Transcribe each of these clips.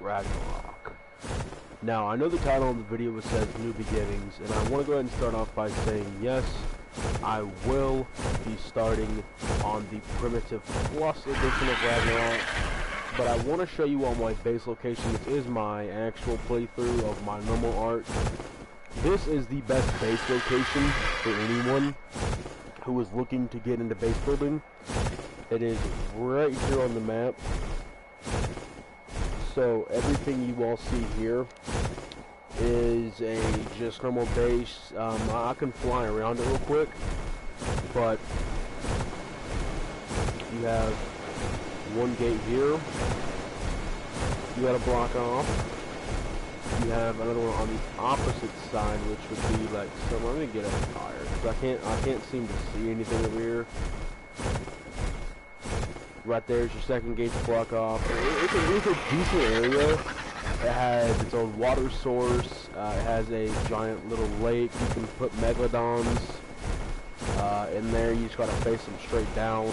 Ragnarok. Now, I know the title of the video says New Beginnings, and I want to go ahead and start off by saying yes, I will be starting on the Primitive Plus edition of Ragnarok, but I want to show you all my base location. This is my actual playthrough of my normal Ark. This is the best base location for anyone who is looking to get into base building. It is right here on the map. So everything you all see here is a just normal base. I can fly around it real quick, but you have one gate here. You gotta block off. You have another one on the opposite side, which would be like somewhere. Let me get up higher because I can't seem to see anything over here. Right there's your second gate to block off. It's a decent area. It has its own water source. It has a giant little lake. You can put megalodons in there. You just gotta face them straight down.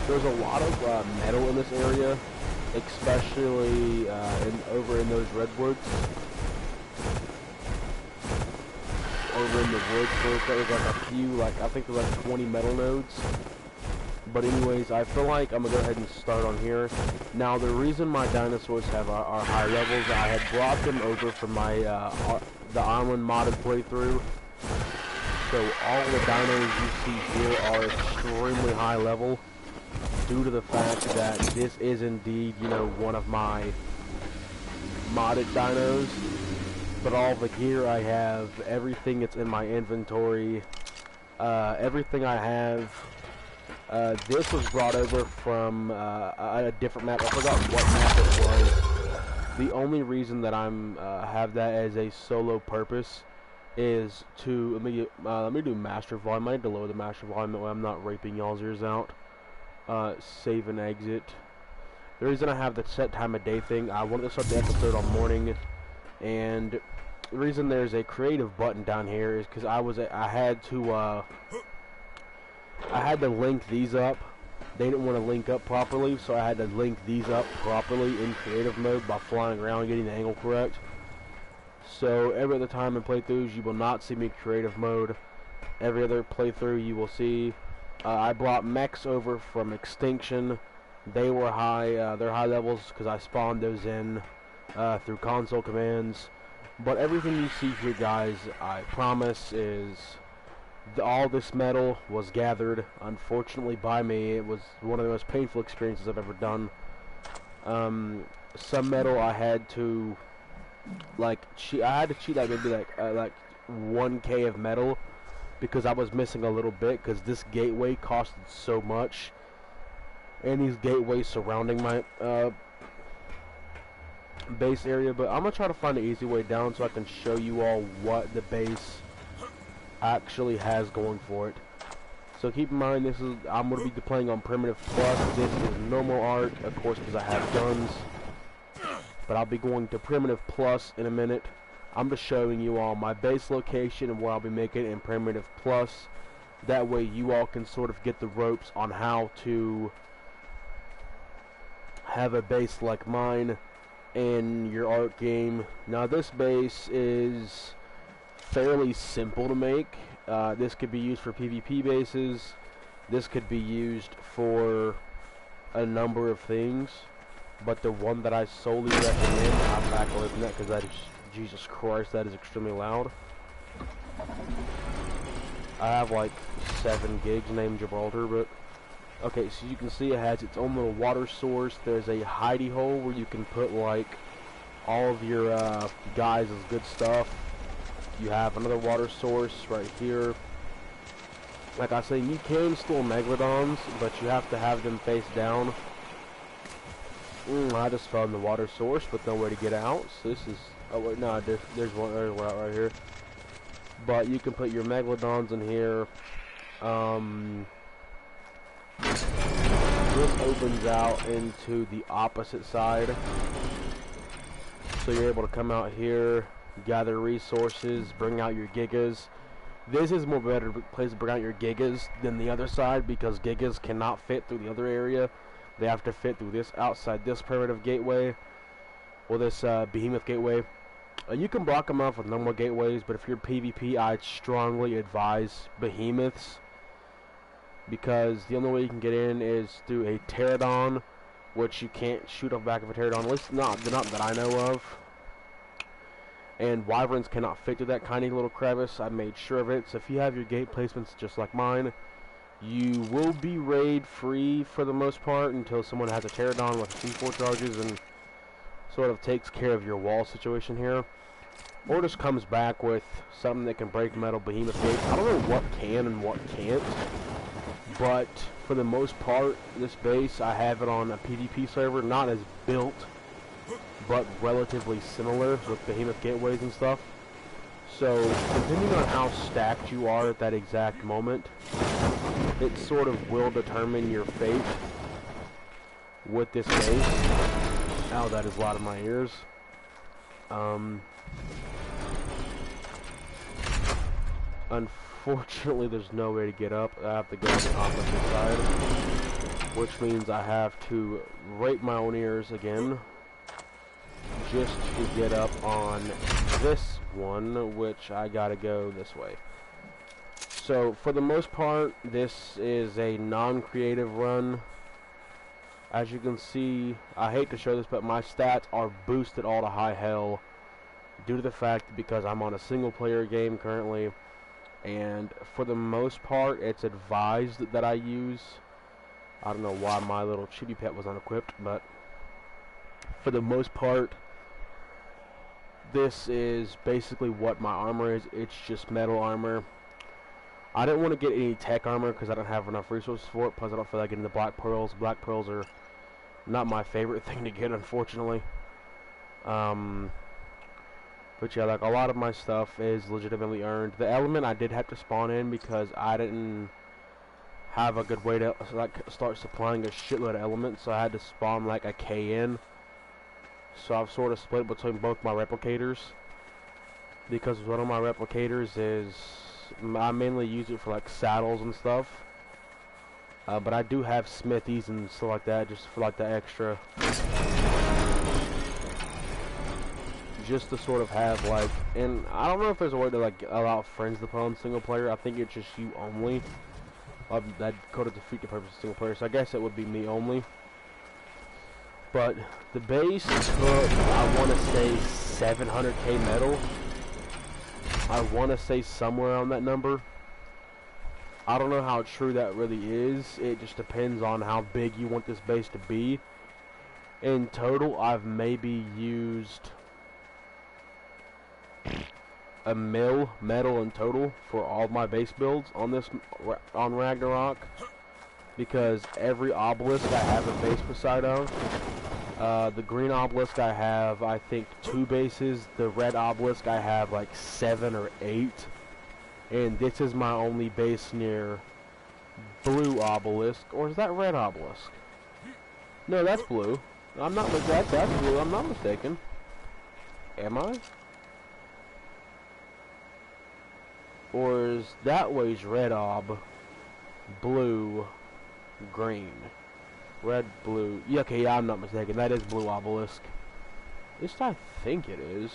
There's a lot of metal in this area, especially over in those redwoods. Over in the woods, there's like a few, I think there's like 20 metal nodes. But anyways, I feel like I'm gonna go ahead and start on here. Now, the reason my dinosaurs are high levels, I had brought them over from my the island modded playthrough. So all the dinos you see here are extremely high level, due to the fact that this is indeed, you know, one of my modded dinos. But all the gear I have, everything that's in my inventory, everything I have, this was brought over from a different map. I forgot what map it was. The only reason that I'm have that as a solo purpose is to let me do master volume. I need to lower the master volume that way I'm not raping y'all's ears out. Save and exit. The reason I have the set time of day thing, I wanted to start the episode on morning, and the reason there's a creative button down here is because I had to link these up. They didn't want to link up properly, so I had to link these up properly in creative mode by flying around and getting the angle correct. So every other time in playthroughs, you will not see me creative mode. Every other playthrough, you will see. I brought mechs over from Extinction. They were high. They're high levels because I spawned those in through console commands. But everything you see here, guys, I promise, is all this metal was gathered, unfortunately, by me. It was one of the most painful experiences I've ever done. Some metal I had to, cheat. I had to cheat maybe like 1K of metal because I was missing a little bit because this gateway costed so much, and these gateways surrounding my base area. But I'm gonna try to find an easy way down so I can show you all what the base actually has going for it. So keep in mind, I'm gonna be playing on Primitive Plus. This is normal Ark, of course, because I have guns. But I'll be going to Primitive Plus in a minute. I'm just showing you all my base location and where I'll be making it in Primitive Plus. That way you all can sort of get the ropes on how to have a base like mine in your Ark game. Now, this base is fairly simple to make. This could be used for PvP bases. This could be used for a number of things. But the one that I solely recommend, I'm back away from that because that is, Jesus Christ, that is extremely loud. I have like 7 gigs named Gibraltar, but okay, so you can see it has its own little water source. There's a hidey hole where you can put like all of your guys' good stuff. You have another water source right here. Like I say, you can store megalodons, but you have to have them face down. I just found the water source with nowhere to get out. So this is, oh wait, no, there's one right here. But you can put your megalodons in here. This opens out into the opposite side. So you're able to come out here, gather resources, bring out your gigas. This is more better place to bring out your gigas than the other side because gigas cannot fit through the other area. They have to fit through this outside this primitive gateway, or this behemoth gateway. You can block them off with normal gateways, but if you're PvP, I'd strongly advise behemoths, because the only way you can get in is through a pterodon, which you can't shoot off the back of a pterodon, at least not that I know of. And wyverns cannot fit through that tiny little crevice. I made sure of it. So if you have your gate placements just like mine, you will be raid free for the most part until someone has a pterodon with C4 charges and sort of takes care of your wall situation here, or just comes back with something that can break metal behemoth gates. I don't know what can and what can't, but for the most part, this base, I have it on a PvP server, not as built, but relatively similar with behemoth gateways and stuff. So depending on how stacked you are at that exact moment, it sort of will determine your fate with this base. Ow, that is loud in my ears. Unfortunately, there's no way to get up. I have to go on the opposite side, which means I have to rape my own ears again, just to get up on this one, which I gotta go this way. So, for the most part, this is a non-creative run. As you can see, I hate to show this, but my stats are boosted all to high hell due to the fact that because I'm on a single player game currently, and for the most part, it's advised that I use, I don't know why my little chibi pet was unequipped, but for the most part, this is basically what my armor is. It's just metal armor. I didn't want to get any tech armor because I don't have enough resources for it, plus I don't feel like getting the black pearls. Black pearls are not my favorite thing to get, unfortunately. But yeah, like a lot of my stuff is legitimately earned. The element I did have to spawn in because I didn't have a good way to like start supplying a shitload of elements, so I had to spawn like a K in. So I've sort of split between both my replicators, because one of my replicators is, I mainly use it for like saddles and stuff, but I do have smithies and stuff like that just for like the extra, just to sort of have like, and I don't know if there's a way to like allow friends to play on single player. I think it's just you only. That could defeat the purpose of single player, so I guess it would be me only. But the base took, I want to say 700k metal. I want to say somewhere on that number. I don't know how true that really is. It just depends on how big you want this base to be. In total, I've maybe used a mil metal in total for all of my base builds on this, on Ragnarok, because every obelisk I have a base beside of. The green obelisk I have, I think, 2 bases. The red obelisk I have like 7 or 8. And this is my only base near blue obelisk. Or is that red obelisk? No, that's blue. I'm not, that's blue. I'm not mistaken. Am I? Or is that way's red ob, blue, green? Red, blue. Yeah, okay, yeah, I'm not mistaken. That is blue obelisk. At least I think it is.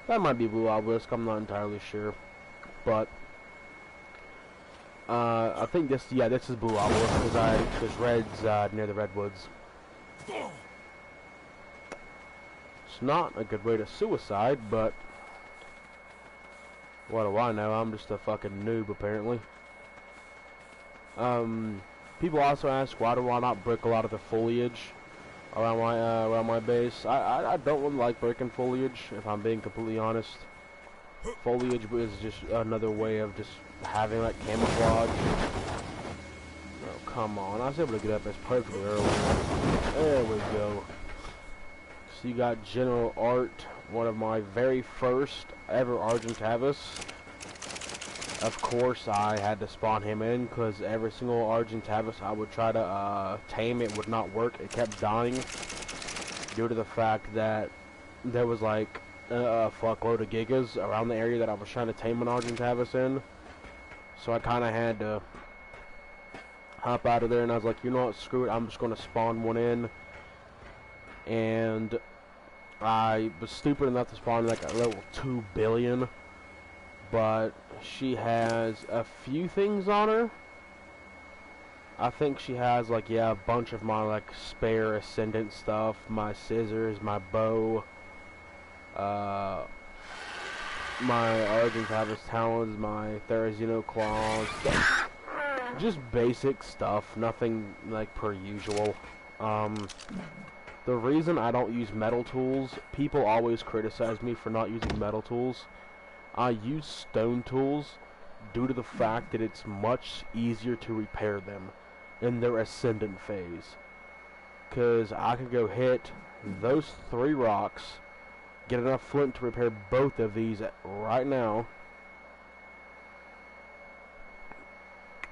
That might be blue obelisk. I'm not entirely sure. But I think this, yeah, this is blue obelisk because red's near the redwoods. It's not a good way to suicide, but what do I know? I'm just a fucking noob, apparently. People also ask, why do I not break a lot of the foliage around my base? I don't really like breaking foliage, if I'm being completely honest. Foliage is just another way of just having like camouflage. Oh, come on. I was able to get up as perfectly early. There we go. So you got General Art, one of my very first ever Argentavis. Of course, I had to spawn him in because every single Argentavis I would try to tame, it would not work. It kept dying due to the fact that there was like a fuckload of gigas around the area that I was trying to tame an Argentavis in. So I kind of had to hop out of there, and I was like, you know what, screw it, I'm just going to spawn one in. And I was stupid enough to spawn like a level 2 billion, but she has a few things on her. I think she has, like, yeah, a bunch of my, like, spare ascendant stuff, my scissors, my bow, my Origin Tablet's talons, my Therizino claws, just basic stuff, nothing, like, per usual. The reason I don't use metal tools, people always criticize me for not using metal tools. I use stone tools due to the fact that it's much easier to repair them in their ascendant phase. Because I can go hit those 3 rocks, get enough flint to repair both of these right now.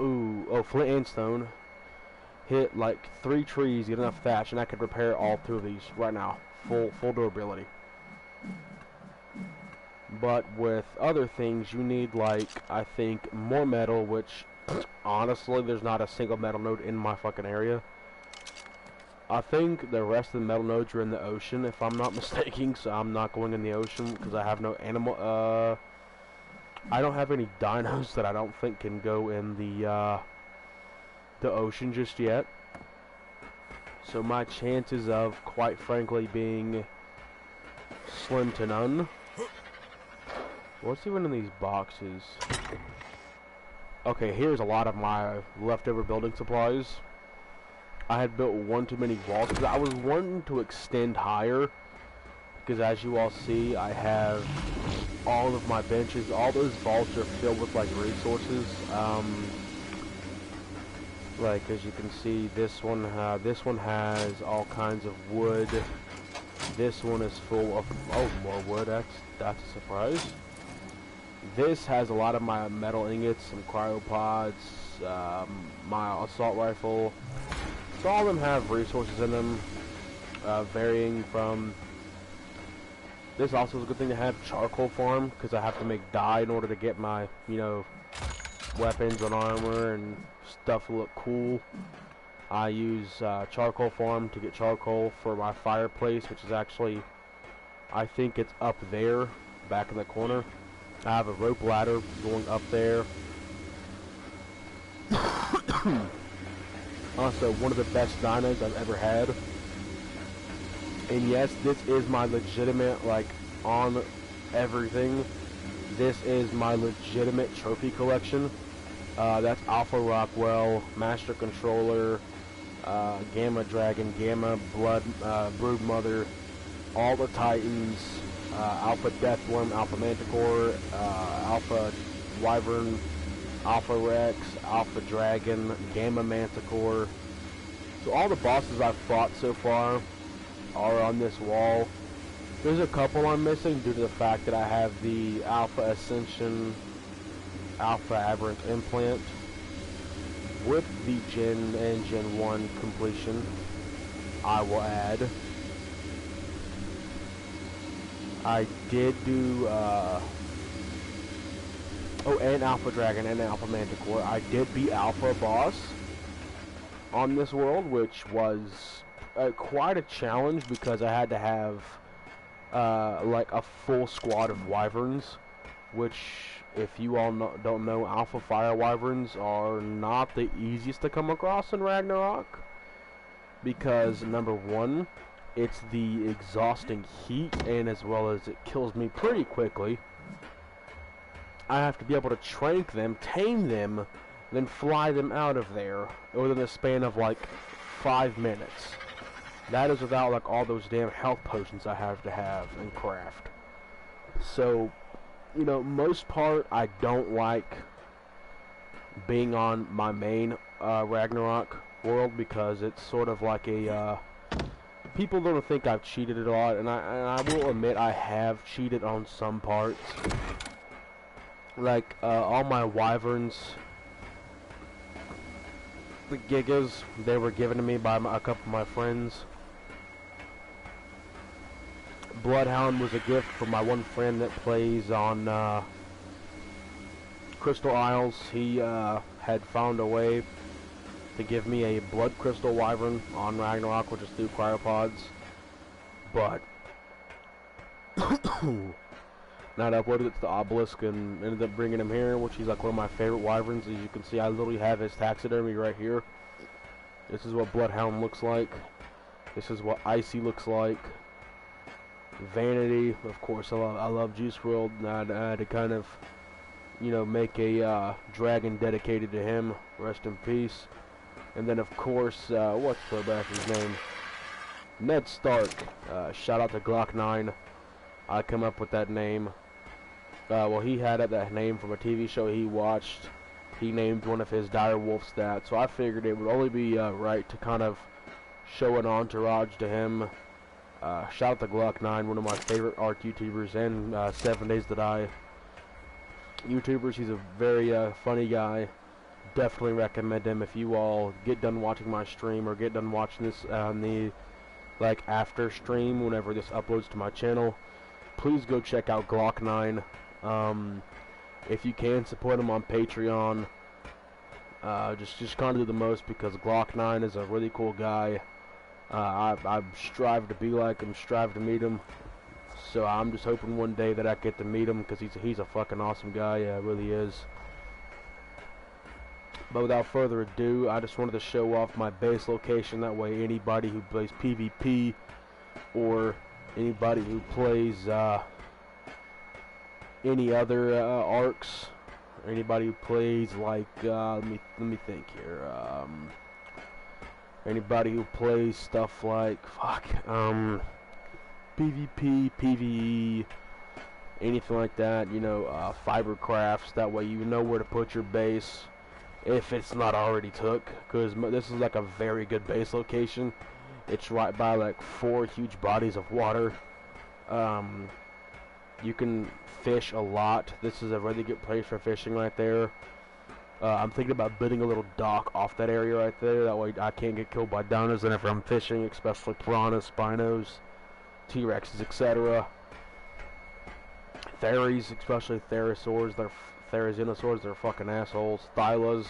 Ooh, oh, flint and stone. Hit like 3 trees, get enough thatch, and I could repair all 2 of these right now. Full durability. But with other things, you need, like, I think, more metal, which, honestly, there's not a single metal node in my fucking area. I think the rest of the metal nodes are in the ocean, if I'm not mistaken, so I'm not going in the ocean, because I have no animal, I don't have any dinos that I don't think can go in the ocean just yet. So my chances of, quite frankly, being slim to none. What's even in these boxes? Okay, here's a lot of my leftover building supplies. I had built one too many walls because I was wanting to extend higher. Because as you all see, I have all of my benches. All those vaults are filled with, like, resources. Like, as you can see, this one has all kinds of wood. This one is full of, oh, more wood. That's a surprise. This has a lot of my metal ingots, some cryopods, my assault rifle. So all of them have resources in them, varying from. This also is a good thing to have charcoal farm, because I have to make dye in order to get my, you know, weapons and armor and stuff to look cool. I use charcoal farm to get charcoal for my fireplace, which is actually, I think it's up there, back in the corner. I have a rope ladder going up there. Also, one of the best dinos I've ever had. And yes, this is my legitimate, like, on everything. This is my legitimate trophy collection. That's Alpha Rockwell, Master Controller, Gamma Dragon, Gamma Blood, Brood Mother, all the Titans, Alpha Deathworm, Alpha Manticore, Alpha Wyvern, Alpha Rex, Alpha Dragon, Gamma Manticore. So all the bosses I've fought so far are on this wall. There's a couple I'm missing due to the fact that I have the Alpha Ascension, Alpha Aberrant Implant with the Gen and Gen 1 completion. I will add. I did do, oh, and Alpha Dragon and Alpha Manticore. I did beat Alpha Boss on this world, which was quite a challenge because I had to have, like, a full squad of Wyverns, which, if you all don't know, Alpha Fire Wyverns are not the easiest to come across in Ragnarok, because, number one, it's the exhausting heat, and as well as it kills me pretty quickly. I have to be able to trank them, tame them, then fly them out of there within a span of, like, 5 minutes. That is without, like, all those damn health potions I have to have and craft. So, you know, most part, I don't like being on my main Ragnarok world, because it's sort of like a, people don't think I've cheated a lot, and I will admit I have cheated on some parts. Like, all my Wyverns, the Gigas, they were given to me by a couple of my friends. Bloodhound was a gift from my one friend that plays on Crystal Isles. He had found a way to give me a blood crystal wyvern on Ragnarok, which is 2 cryopods. But not uploaded it to the obelisk and ended up bringing him here, which he's like one of my favorite wyverns. As you can see, I literally have his taxidermy right here. This is what Bloodhound looks like. This is what Icy looks like. Vanity, of course, I love Juice WRLD, and I had to kind of, you know, make a dragon dedicated to him. Rest in peace. And then, of course, what's Throwbash's name? Ned Stark. Shout out to Glock 9. I come up with that name. Well, he had that name from a TV show he watched. He named one of his dire wolf stats, so I figured it would only be right to kind of show an entourage to him. Shout out to Glock 9, one of my favorite Ark YouTubers, and 7 Days to Die YouTubers. He's a very funny guy. Definitely recommend him if you all get done watching my stream or get done watching this on the after stream whenever this uploads to my channel. Please go check out Glock 9. If you can, support him on Patreon. Just kind of do the most, because Glock 9 is a really cool guy. I strive to be like him, strive to meet him. So I'm just hoping one day that I get to meet him, because he's a fucking awesome guy. Yeah, really is. But without further ado, I just wanted to show off my base location. That way anybody who plays PvP or anybody who plays any other arcs, or anybody who plays let me think here. Anybody who plays stuff like PvP, PvE, anything like that, you know, fiber crafts. That way you know where to put your base if it's not already took, because this is like a very good base location. It's right by like 4 huge bodies of water. You can fish a lot. This is a really good place for fishing right there. I'm thinking about building a little dock off that area right there. That way I can't get killed by diners whenever I'm fishing, especially piranhas, spinos, T-Rexes, etc. Theries, especially therosaurs. They're therizinosaurs. They're fucking assholes. Thylas.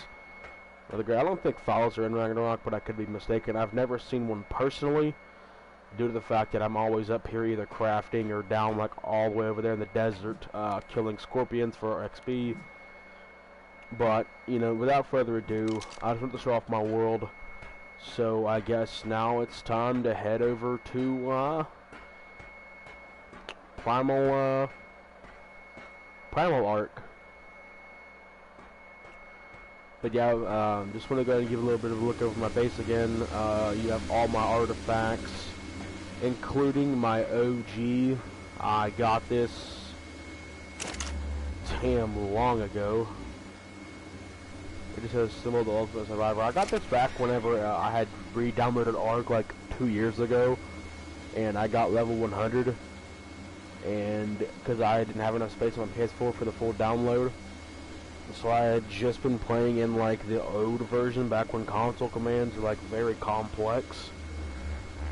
I don't think Thylas are in Ragnarok, but I could be mistaken. I've never seen one personally, due to the fact that I'm always up here either crafting or down like all the way over there in the desert, killing scorpions for XP. But, you know, without further ado, I just want to show off my world. So I guess now it's time to head over to Primal Ark. But yeah, just want to go ahead and give a little bit of a look over my base again. You have all my artifacts, including my OG. I got this damn long ago. It just says symbol of the Ultimate Survivor. I got this back whenever I had re-downloaded Ark like 2 years ago, and I got level 100, and because I didn't have enough space on my PS4 for the full download, so I had just been playing in like the old version back when console commands were like very complex,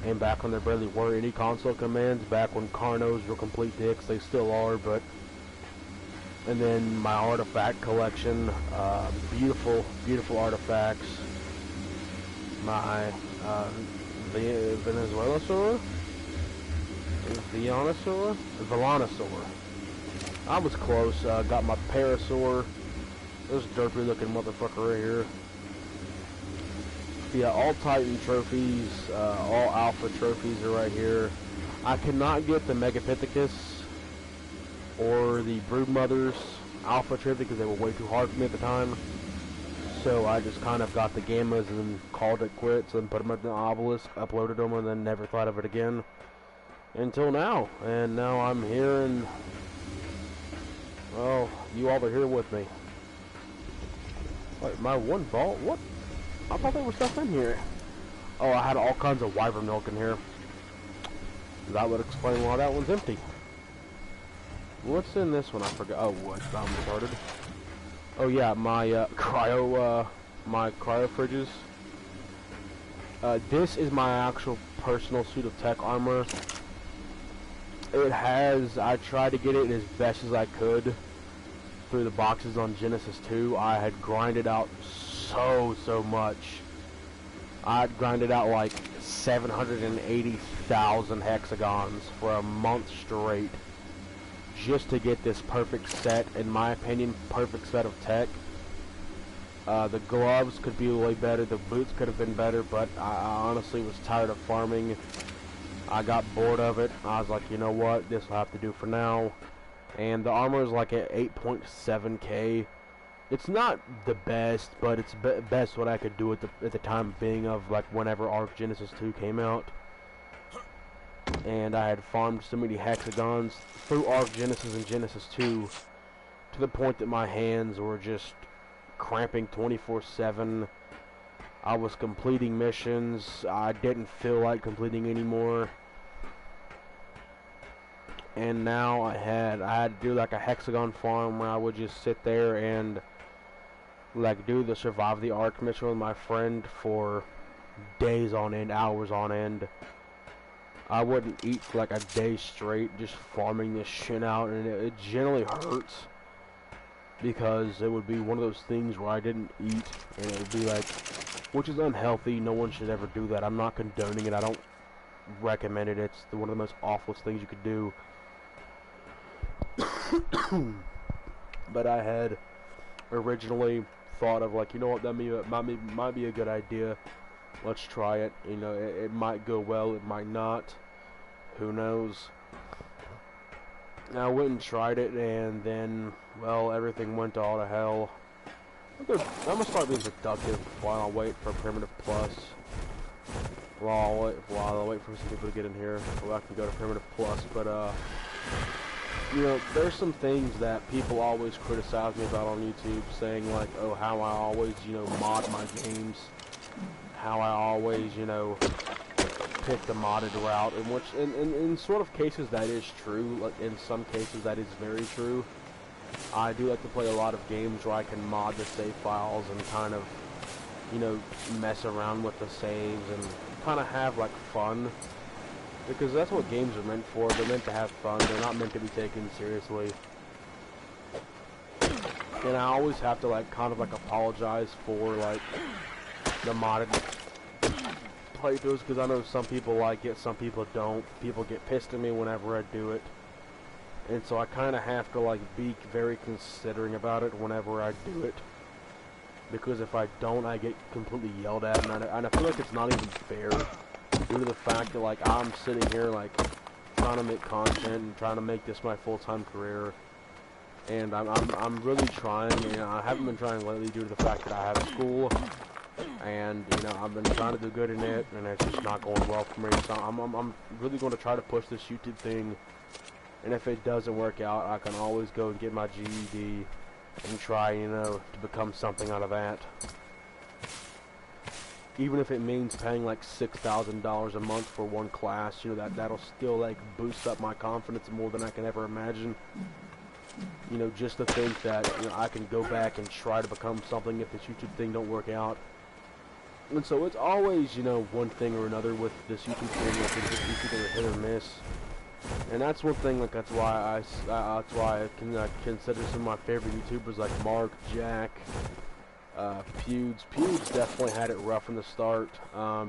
and back when there barely were any console commands, back when Carnos were complete dicks. They still are, but. And then my artifact collection, beautiful, beautiful artifacts. My Venezuelasaur, Velanosaur. I was close. Got my Parasaur. This derpy looking motherfucker right here. Yeah, all Titan trophies, all Alpha trophies are right here. I cannot get the Megapithecus or the Broodmother's Alpha trophy because they were way too hard for me at the time. So I just kind of got the Gammas and called it quits and put them at the obelisk, uploaded them, and then never thought of it again until now. And now I'm here, and well, you all are here with me. Wait, my one vault? What? I thought there was stuff in here. Oh, I had all kinds of wyvern milk in here. That would explain why that one's empty. What's in this one? I forgot. Oh, what? I'm started. Oh yeah, my cryo fridges. This is my actual personal suit of tech armor. It has. I tried to get it as best as I could through the boxes on Genesis 2. I had grinded out so much I'd grinded out like 780,000 hexagons for a month straight just to get this perfect set, in my opinion, perfect set of tech. The gloves could be way better, the boots could have been better, but I honestly was tired of farming. I got bored of it. I was like, you know what, this will have to do for now. And the armor is like at 8.7k. It's not the best, but it's best what I could do at the time being of like whenever Ark Genesis 2 came out. And I had farmed so many hexagons through Ark Genesis and Genesis 2 to the point that my hands were just cramping 24/7. I was completing missions I didn't feel like completing anymore. And now I had to do like a hexagon farm where I would just sit there and like do the survive the Ark mission with my friend for days on end, hours on end. I wouldn't eat for like a day straight just farming this shit out, and it generally hurts because it would be one of those things where I didn't eat and it would be like, which is unhealthy. No one should ever do that. I'm not condoning it. I don't recommend it. It's one of the most awfulest things you could do. But I had originally thought of like, you know what, that might be a good idea. Let's try it. You know, it might go well, it might not. Who knows? I went and tried it, and then, well, everything went all to hell. I'm gonna start being productive while I wait for Primitive Plus. While I wait for some people to get in here, so I can go to Primitive Plus. But you know, there's some things that people always criticize me about on YouTube, saying like, oh, how I always, you know, mod my games, how I always, you know, pick the modded route, in which, in sort of cases that is true. Like in some cases that is very true. I do like to play a lot of games where I can mod the save files and kind of, you know, mess around with the saves and kind of have like fun. Because that's what games are meant for. They're meant to have fun. They're not meant to be taken seriously. And I always have to like kind of like apologize for like the modded playthroughs, because I know some people like it, some people don't. People get pissed at me whenever I do it. And so I kind of have to like be very considering about it whenever I do it. Because if I don't, I get completely yelled at, and I feel like it's not even fair. Due to the fact that like I'm sitting here like trying to make content and trying to make this my full-time career, and I'm really trying. You know, I haven't been trying lately due to the fact that I have school, and you know I've been trying to do good in it, and it's just not going well for me. So I'm really going to try to push this YouTube thing, and if it doesn't work out, I can always go and get my GED and try, you know, to become something out of that. Even if it means paying like $6,000 a month for one class, you know, that'll still like boost up my confidence more than I can ever imagine. You know, just to think that, you know, I can go back and try to become something if this YouTube thing don't work out. And so it's always, you know, one thing or another with this YouTube thing. I think this YouTube thing is hit or miss. And that's one thing, like that's why I can consider some of my favorite YouTubers like Mark, Jack, Pewds definitely had it rough from the start. I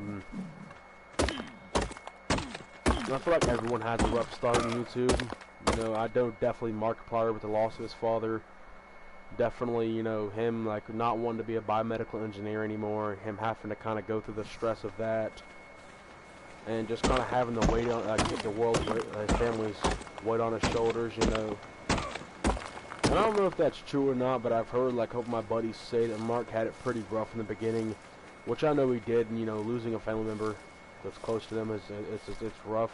feel like everyone has a rough start on YouTube. You know, I know definitely Markiplier with the loss of his father. Definitely, you know, him like not wanting to be a biomedical engineer anymore. Him having to kind of go through the stress of that, and just kind of having to weight on get the world, his family's weight on his shoulders. You know. I don't know if that's true or not, but I've heard like my buddies say that Mark had it pretty rough in the beginning, which I know he did. And you know, losing a family member that's close to them it's rough.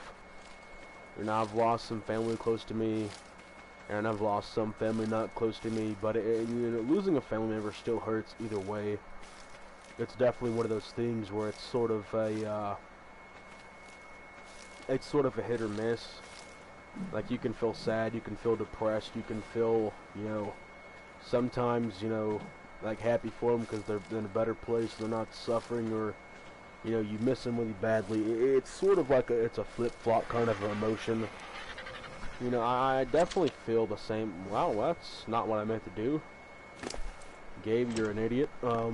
And I've lost some family close to me, and I've lost some family not close to me. But you know, losing a family member still hurts either way. It's definitely one of those things where it's sort of a hit or miss. Like, you can feel sad, you can feel depressed, you can feel, you know, sometimes, you know, like happy for them because they're in a better place, they're not suffering, or, you know, you miss them really badly. It's sort of like it's a flip-flop kind of emotion. You know, I definitely feel the same. Wow, that's not what I meant to do. Gabe, you're an idiot. But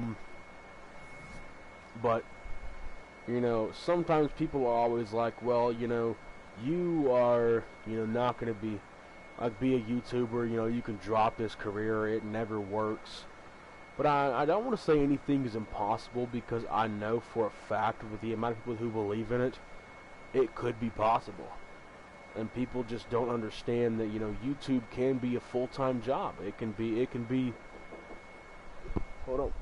You know, sometimes people are always like, well, you know, you are, you know, not going to be, like, be a YouTuber, you know, you can drop this career, it never works. But I don't want to say anything is impossible, because I know for a fact, with the amount of people who believe in it, it could be possible. And people just don't understand that, you know, YouTube can be a full-time job. It can be, hold on.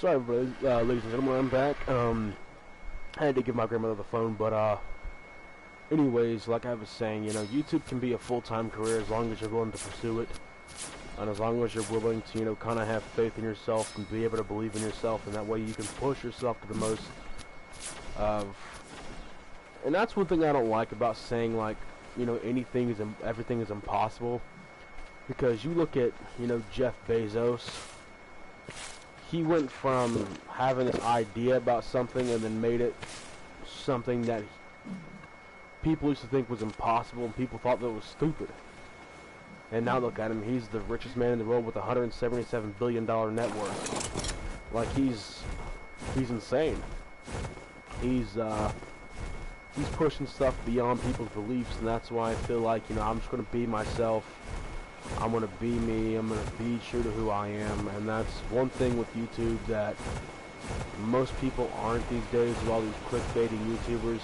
Sorry, ladies and gentlemen, I'm back. I had to give my grandmother the phone, but, anyways, like I was saying, you know, YouTube can be a full-time career as long as you're willing to pursue it, and as long as you're willing to, you know, kind of have faith in yourself and be able to believe in yourself, and that way you can push yourself to the most. And that's one thing I don't like about saying, like, you know, everything is impossible, because you look at, you know, Jeff Bezos. He went from having this idea about something and then made it something that people used to think was impossible, and people thought that was stupid. And now look at him, he's the richest man in the world with $177 billion net worth. Like, he's insane. He's pushing stuff beyond people's beliefs, and that's why I feel like, you know, I'm just going to be myself. I'm going to be me, I'm going to be true to who I am, and that's one thing with YouTube that most people aren't these days, with all these clickbaiting YouTubers.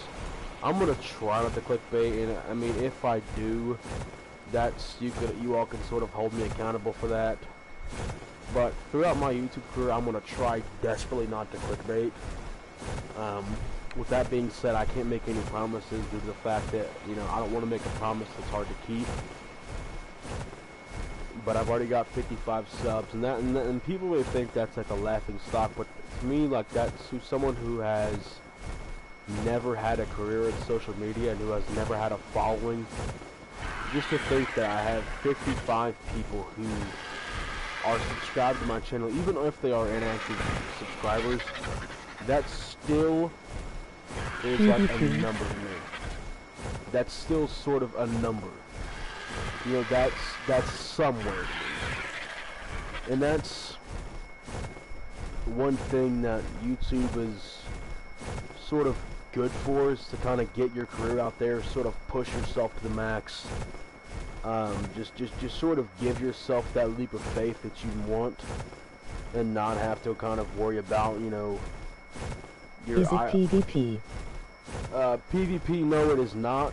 I'm going to try not to clickbait, and I mean, if I do, that's, you all can sort of hold me accountable for that. But throughout my YouTube career, I'm going to try desperately not to clickbait. With that being said, I can't make any promises due to the fact that, you know, I don't want to make a promise that's hard to keep. But I've already got 55 subs, and people may think that's like a laughing stock, but to me, like, that's someone who has never had a career in social media and who has never had a following. Just to think that I have 55 people who are subscribed to my channel, even if they are inactive subscribers, that still is like a number to me. That's still sort of a number. You know, that's somewhere. And that's one thing that YouTube is sort of good for, is to kind of get your career out there, sort of push yourself to the max. Just sort of give yourself that leap of faith that you want, and not have to kind of worry about, you know, your... Is it PvP? PvP, no, it is not.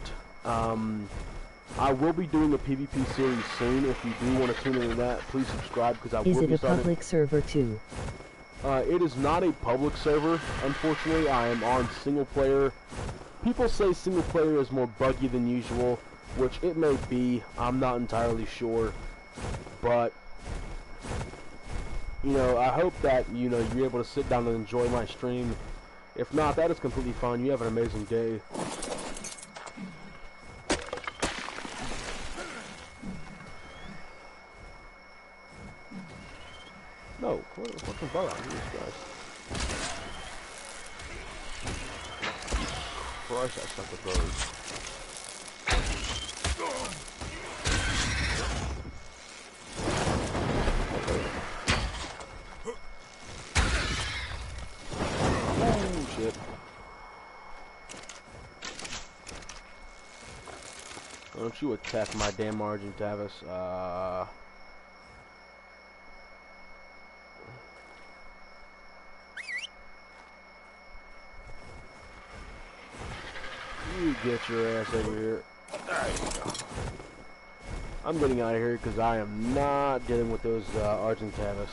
I will be doing a PvP series soon. If you do want to tune into that, please subscribe, because I will be starting... Is it a public server too? It is not a public server, unfortunately. I am on single player. People say single player is more buggy than usual, which it may be. I'm not entirely sure. But, you know, I hope that, you know, you're able to sit down and enjoy my stream. If not, that is completely fine. You have an amazing day. No, what the fucking bug out here, guys? Christ, I suck with those. Oh shit! Don't you attack my damn margin, Tavis? You get your ass over here. There you go. I'm getting out of here because I am not dealing with those Argentavis.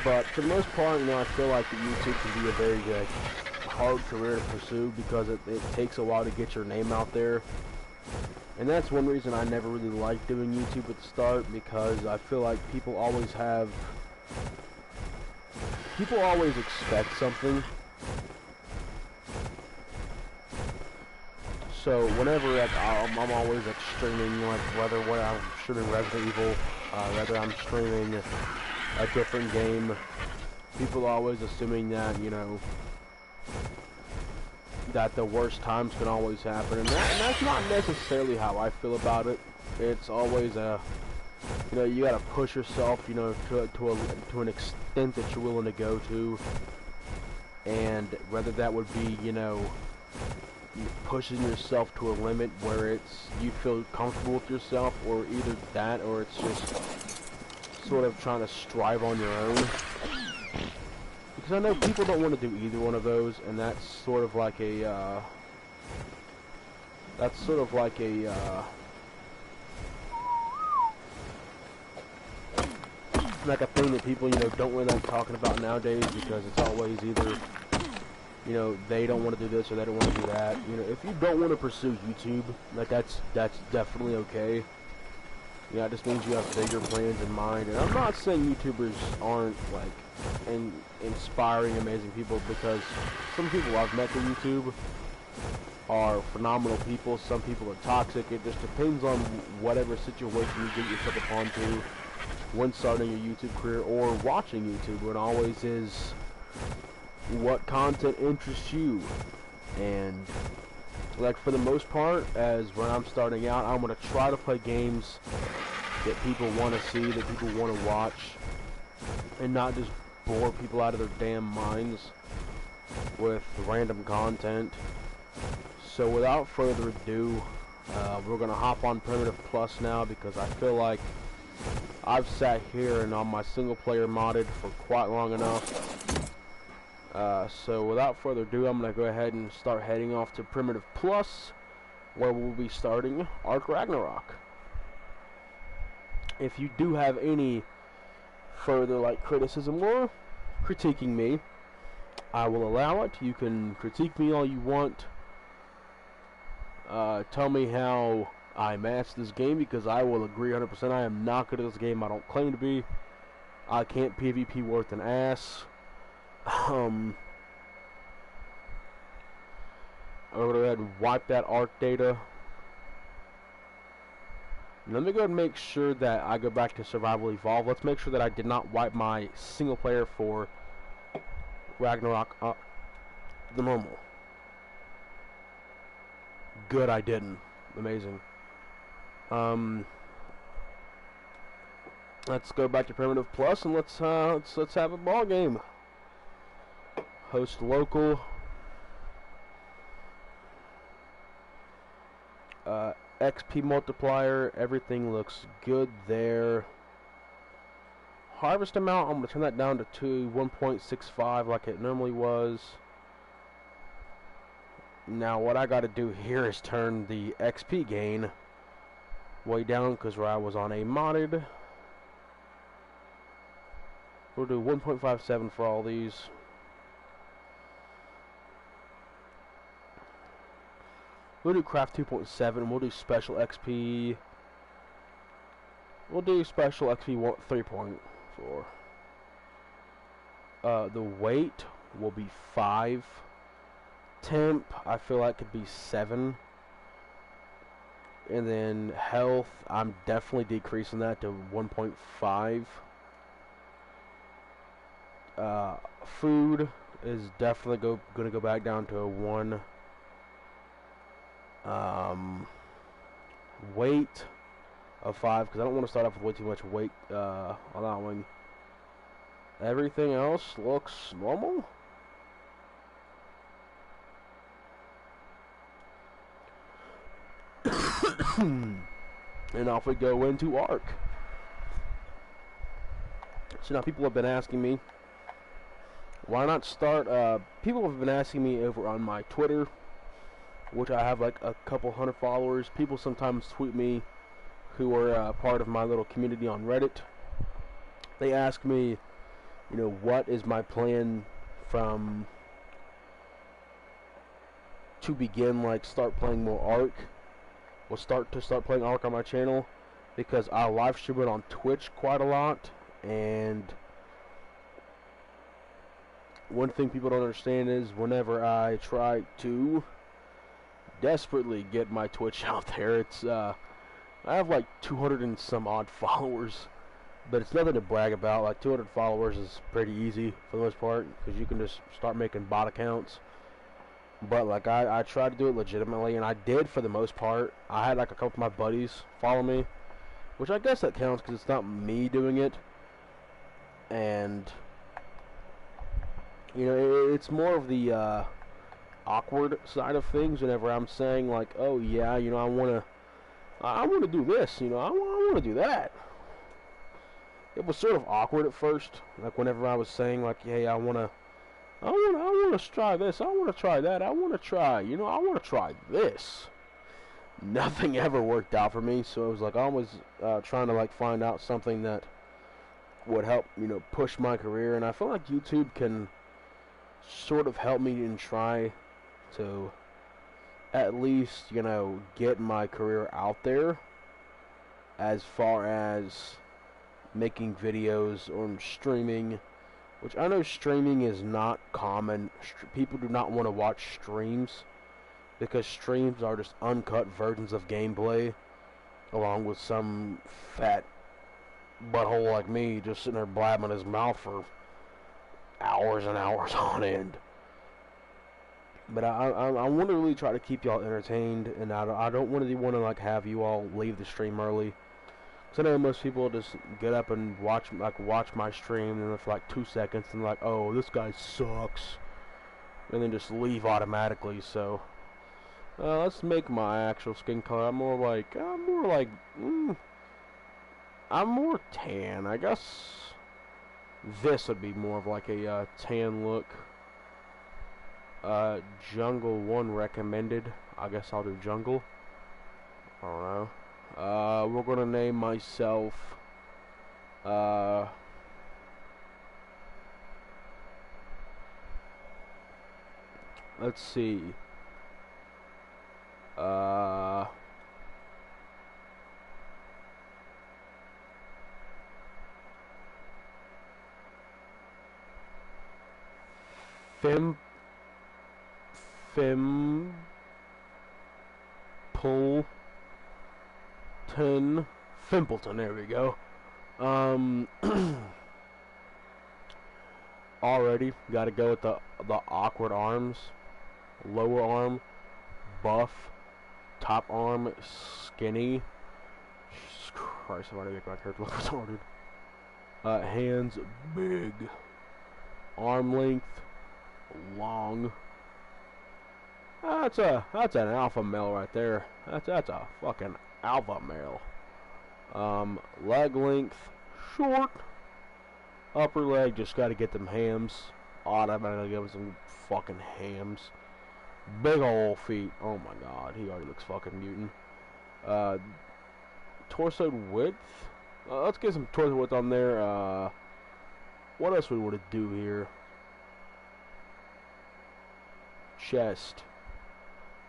But for the most part, you know, I feel like that YouTube can be a very hard career to pursue, because it takes a while to get your name out there. And that's one reason I never really liked doing YouTube at the start, because I feel like people always expect something. So whenever like, I'm always like streaming, like whether I'm streaming Resident Evil, whether I'm streaming a different game, people are always assuming that, you know, that the worst times can always happen, and that's not necessarily how I feel about it. It's always you know, you gotta push yourself, you know, to an extent that you're willing to go to, and whether that would be, you know, pushing yourself to a limit where you feel comfortable with yourself, or either that, or it's just sort of trying to strive on your own. Because I know people don't want to do either one of those, and that's sort of like a like a thing that people, you know, don't really like talking about nowadays, because it's always either, you know, they don't want to do this or they don't want to do that. You know, if you don't want to pursue YouTube, like that's definitely okay. Yeah, it just means you have bigger plans in mind. And I'm not saying YouTubers aren't like inspiring, amazing people, because some people I've met through YouTube are phenomenal people. Some people are toxic. It just depends on whatever situation you get yourself upon to when starting your YouTube career or watching YouTube. It always is what content interests you. And like for the most part, as when I'm starting out, I'm gonna try to play games that people want to see, that people want to watch, and not just bore people out of their damn minds with random content. So without further ado, we're gonna hop on Primitive Plus now, because I feel like I've sat here and on my single player modded for quite long enough. So without further ado, I'm gonna go ahead and start heading off to Primitive Plus, where we'll be starting Ark Ragnarók. If you do have any further like criticism or critiquing me, I will allow it. You can critique me all you want. Tell me how I matched this game, because I will agree 100%. I am not good at this game. I don't claim to be. I can't PvP worth an ass. I'm gonna go ahead and wipe that Ark data. Let me go ahead and make sure that I go back to Survival Evolve. Let's make sure that I did not wipe my single player for Ragnarok up the normal. Good, I didn't. Amazing. Let's go back to Primitive Plus and let's have a ball game. Host local. XP multiplier, everything looks good there. Harvest amount, I'm going to turn that down to 1.65 like it normally was. Now what I got to do here is turn the XP gain way down, because where I was on a modded. We'll do 1.57 for all these. We'll do craft 2.7. We'll do special XP. We'll do special XP 3.4. The weight will be 5. Temp, I feel like could be 7. And then health, I'm definitely decreasing that to 1.5. Food is definitely going to go back down to a 1. Weight of 5, because I don't want to start off with way too much weight allowing. Everything else looks normal. And off we go into Ark. So now people have been asking me, why not start, people have been asking me over on my Twitter, which I have like a couple hundred followers. People sometimes tweet me who are part of my little community on Reddit. They ask me, you know, what is my plan to begin, like, start playing more Ark. was start playing Ark on my channel, because I live stream it on Twitch quite a lot, and one thing people don't understand is whenever I try to desperately get my Twitch out there, it's I have like 200 and some odd followers, but it's nothing to brag about. Like 200 followers is pretty easy for the most part, because you can just start making bot accounts. But like I tried to do it legitimately, and I did for the most part. I had like a couple of my buddies follow me, which I guess that counts because it's not me doing it. And you know, it's more of the awkward side of things whenever I'm saying like, oh yeah, you know, I want to do this, you know, I want to do that. It was sort of awkward at first, like whenever I was saying like, hey, I want to try this, I want to try that, I want to try, you know, I want to try this. Nothing ever worked out for me, so it was like I was trying to like find out something that would help, you know, push my career, and I feel like YouTube can sort of help me and try to at least, you know, get my career out there as far as making videos or streaming, which I know streaming is not common. People do not want to watch streams because streams are just uncut versions of gameplay along with some fat butthole like me just sitting there blabbing his mouth for hours and hours on end. But I want to really try to keep y'all entertained, and I don't want to like have you all leave the stream early. Cause I know most people just get up and watch my stream, and for like 2 seconds, and like, oh, this guy sucks, and then just leave automatically. So let's make my actual skin color. I'm more tan. I guess this would be more of like a tan look. Jungle 1 recommended. I guess I'll do jungle. I don't know. We're gonna name myself let's see. Fimpleton, there we go. Already gotta go with the awkward arms. Lower arm, buff. Top arm, skinny. Jesus Christ, I'm gonna make my character look retarded. Hands, big. Arm length, long. That's an alpha male right there. That's a fucking alpha male. Leg length, short. Upper leg, just gotta get them hams. Automatically give him some fucking hams. Big ol' feet. Oh my god, he already looks fucking mutant. Torso width. Let's get some torso width on there. What else we want to do here? Chest.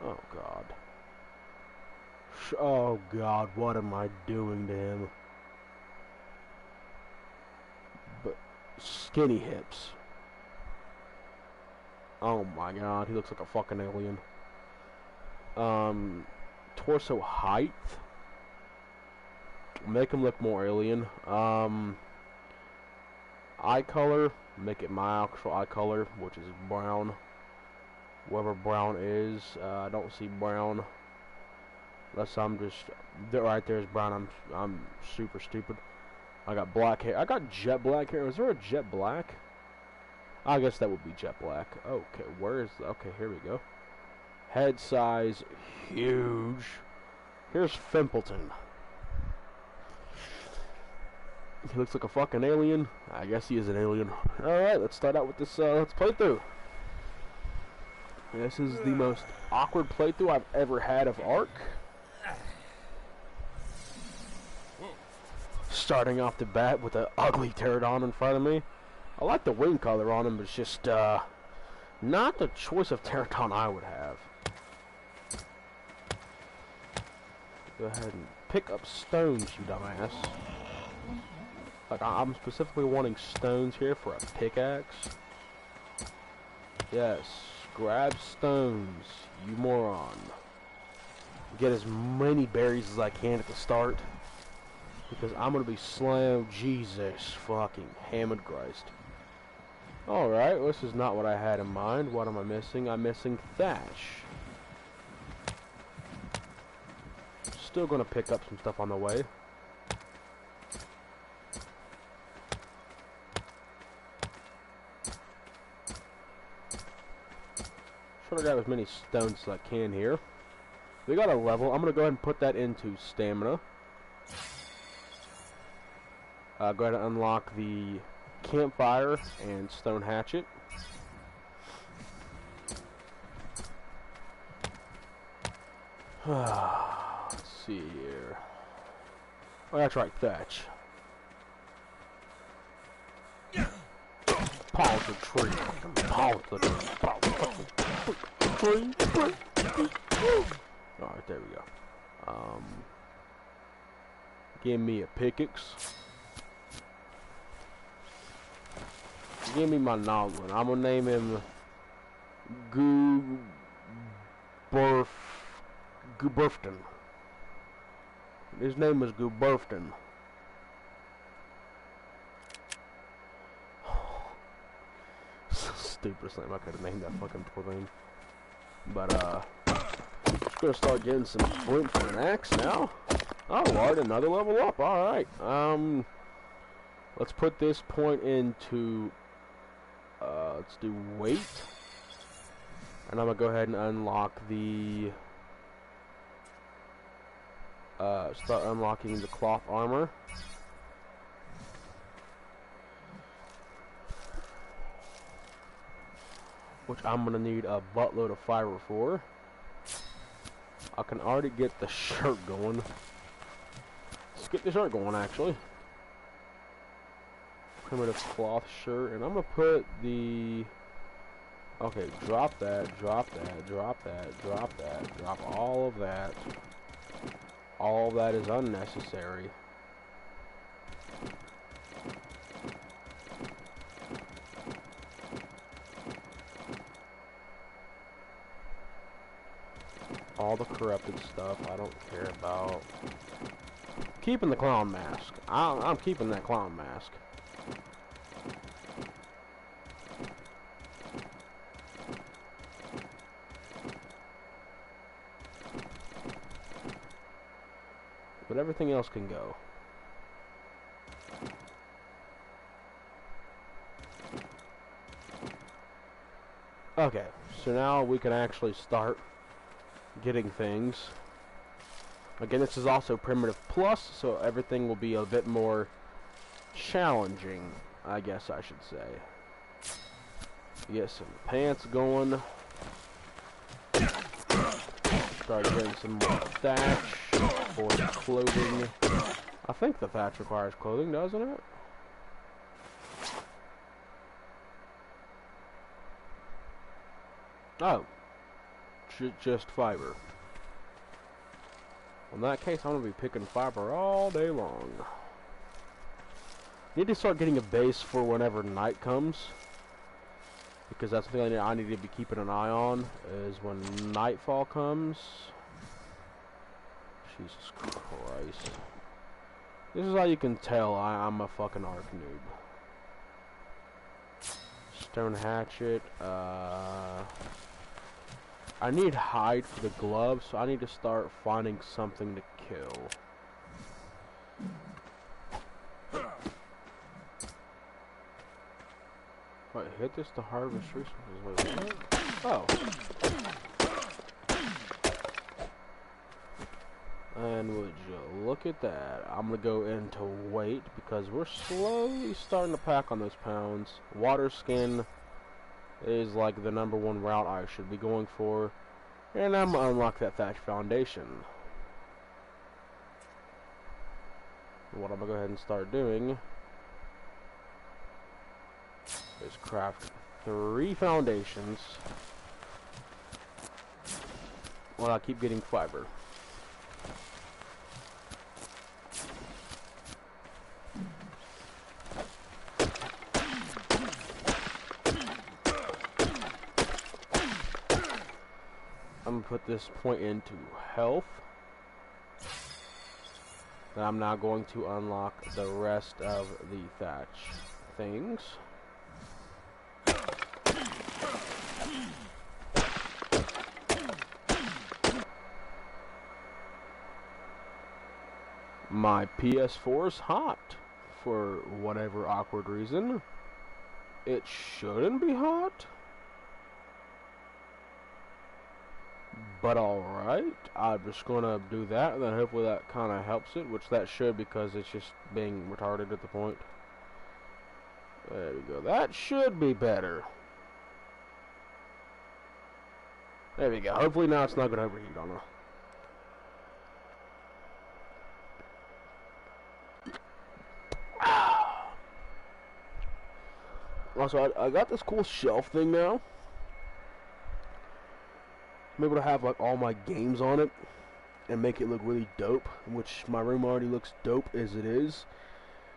Oh god. Oh god, what am I doing to him? But skinny hips. Oh my god, he looks like a fucking alien. Torso height. Make him look more alien. Eye color. Make it my actual eye color, which is brown. Whoever brown is, I don't see brown. Unless I'm just right there's brown. I'm super stupid. I got black hair. I got jet black hair. Is there a jet black? I guess that would be jet black. Okay, where is okay, here we go. Head size huge. Here's Fimpleton. He looks like a fucking alien. I guess he is an alien. Alright, let's start out with this let's play through. This is the most awkward playthrough I've ever had of Ark. Starting off the bat with an ugly pterodon in front of me. I like the wing color on him, but it's just not the choice of pterodon I would have. Go ahead and pick up stones, you dumbass. Like, I'm specifically wanting stones here for a pickaxe. Yes, grab stones, you moron. Get as many berries as I can at the start. Because I'm gonna be slammed. Jesus fucking hammered Christ. Alright, well, this is not what I had in mind. What am I missing? I'm missing thatch. Still gonna pick up some stuff on the way. Try to grab as many stones as I can here. We got a level. I'm gonna go ahead and put that into stamina. Go ahead and unlock the campfire and stone hatchet. Let's see here. Oh, that's right, thatch. Pause the tree. Pause the tree. Pause the tree. Alright, there we go. Give me a pickaxe. Give me my noggin. I'm gonna name him Gooberfton. His name is Gooberfton. Stupidest name I could have named that fucking poor thing. But just gonna start getting some flint for an axe now. Oh Lord, another level up. Alright. Let's put this point into let's do weight. And I'm gonna go ahead and unlock the start unlocking the cloth armor. Which I'm gonna need a buttload of fiber for. I can already get the shirt going. Let's get the shirt going actually. Primitive cloth shirt, and I'm gonna put the okay, drop that, drop that, drop that, drop that, drop all of that. All of that is unnecessary. All the corrupted stuff I don't care about. Keeping the clown mask. I'm keeping that clown mask. But everything else can go. Okay, so now we can actually start getting things. Again, this is also primitive plus, so everything will be a bit more challenging, I guess I should say. Get some pants going. Start getting some more thatch for the clothing. I think the thatch requires clothing, doesn't it? Oh. Just fiber. In that case, I'm going to be picking fiber all day long. Need to start getting a base for whenever night comes. Because that's the thing I need to be keeping an eye on, is when nightfall comes. Jesus Christ. This is how you can tell I'm a fucking Ark noob. Stone hatchet, I need hide for the gloves, so I need to start finding something to kill. Wait, hit this to harvest resources. Wait, what? Oh. And would you look at that? I'm gonna go into weight because we're slowly starting to pack on those pounds. Water skin is like the #1 route I should be going for. And I'm gonna unlock that thatch foundation. What I'm gonna go ahead and start doing is craft 3 foundations while I keep getting fiber. put this point into health. And I'm now going to unlock the rest of the thatch things. My PS4's hot for whatever awkward reason. It shouldn't be hot. But alright, I'm just gonna do that, and then hopefully that kind of helps it, which that should, because it's just being retarded at the point. There we go. That should be better. There we go. Hopefully now it's not gonna overheat on her. Also, I got this cool shelf thing now. I'm able to have like all my games on it and make it look really dope, which my room already looks dope as it is.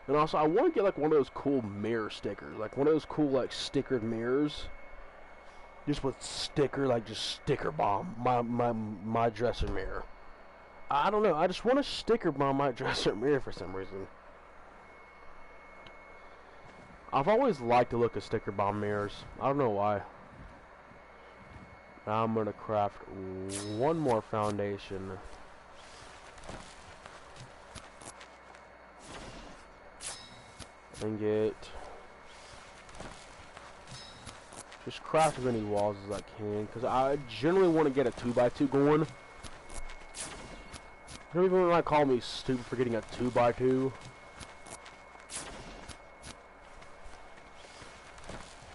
And also, I want to get like one of those cool mirror stickers, like one of those cool like stickered mirrors, just with sticker, like just sticker bomb my dresser mirror. I don't know. I just want to sticker bomb my dresser mirror for some reason. I've always liked the look of sticker bomb mirrors. I don't know why. Now I'm going to craft one more foundation. And get... just craft as many walls as I can, because I generally want to get a 2x2 going. Don't even want to call me stupid for getting a 2x2.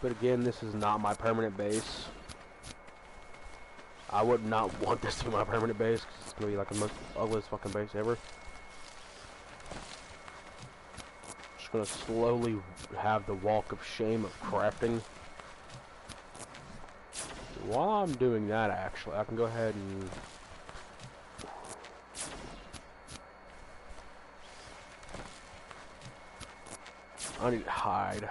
But again, this is not my permanent base. I would not want this to be my permanent base, because it's going to be like the most ugliest fucking base ever. Just going to slowly have the walk of shame of crafting. While I'm doing that, actually, I can go ahead and... I need to hide.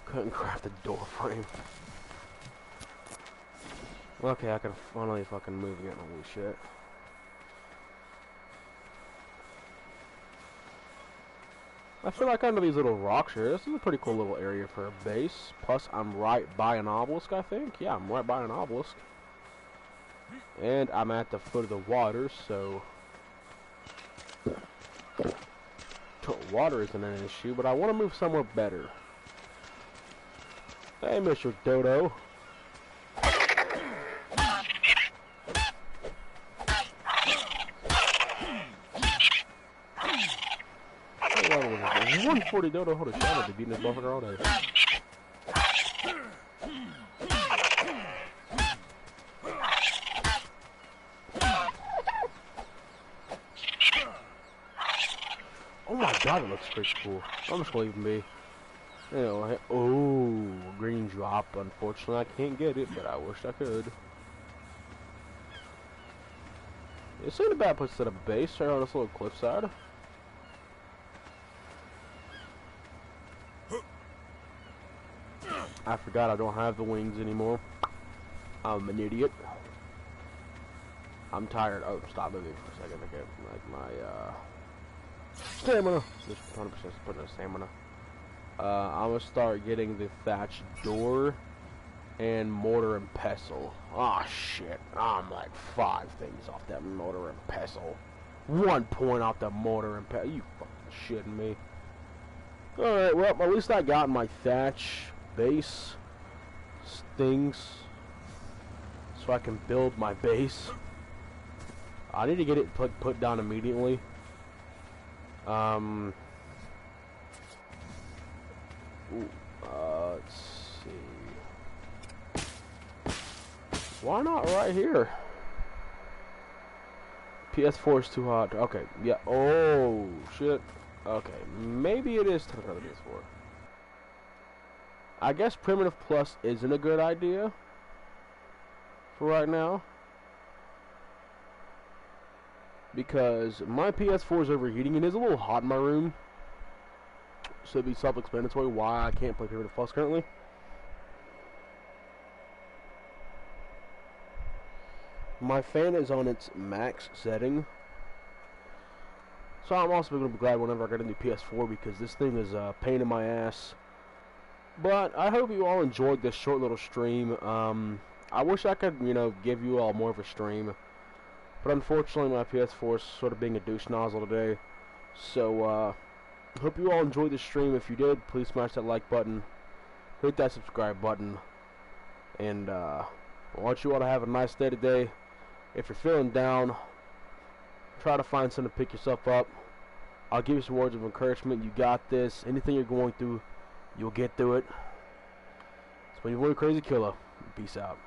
Couldn't craft the door frame. Okay, I can finally fucking move again. Holy shit. I feel like under these little rocks here, this is a pretty cool little area for a base. Plus, I'm right by an obelisk, I think. Yeah, I'm right by an obelisk. And I'm at the foot of the water, so... water isn't an issue, but I want to move somewhere better. Hey, Mr. Dodo. What level is this? 140 Dodo. Holy shit, I've been beating this motherfucker all day. Oh my god, it looks pretty cool. I'm just gonna leave him be. Anyway, oh, green drop. Unfortunately, I can't get it, but I wish I could. This ain't a bad place to set a base right on this little cliffside. I forgot I don't have the wings anymore. I'm an idiot. I'm tired. Oh, stop moving for a second. Okay, like my stamina. Just 100% putting a stamina. I'm gonna start getting the thatch door and mortar and pestle. Ah, shit. I'm like 5 things off that mortar and pestle. 1 point off the mortar and pestle. You fucking shitting me. Alright, well, at least I got my thatch base things so I can build my base. I need to get it put down immediately. Let's see. Why not right here? PS4 is too hot. Okay, yeah. Oh, shit. Okay, maybe it is time for the PS4. I guess Primitive Plus isn't a good idea for right now, because my PS4 is overheating and it's a little hot in my room. should be self-explanatory why I can't play Paper the Fuss currently. My fan is on its max setting, so I'm also going to be glad whenever I get a new PS4 because this thing is a pain in my ass. But I hope you all enjoyed this short little stream. I wish I could, you know, give you all more of a stream, but unfortunately my PS4 is sort of being a douche nozzle today. So hope you all enjoyed the stream. If you did, please smash that like button, hit that subscribe button, and I want you all to have a nice day today. If you're feeling down, try to find something to pick yourself up. I'll give you some words of encouragement. You got this. Anything you're going through, you'll get through it. It's been your boy Crazy Killer. Peace out.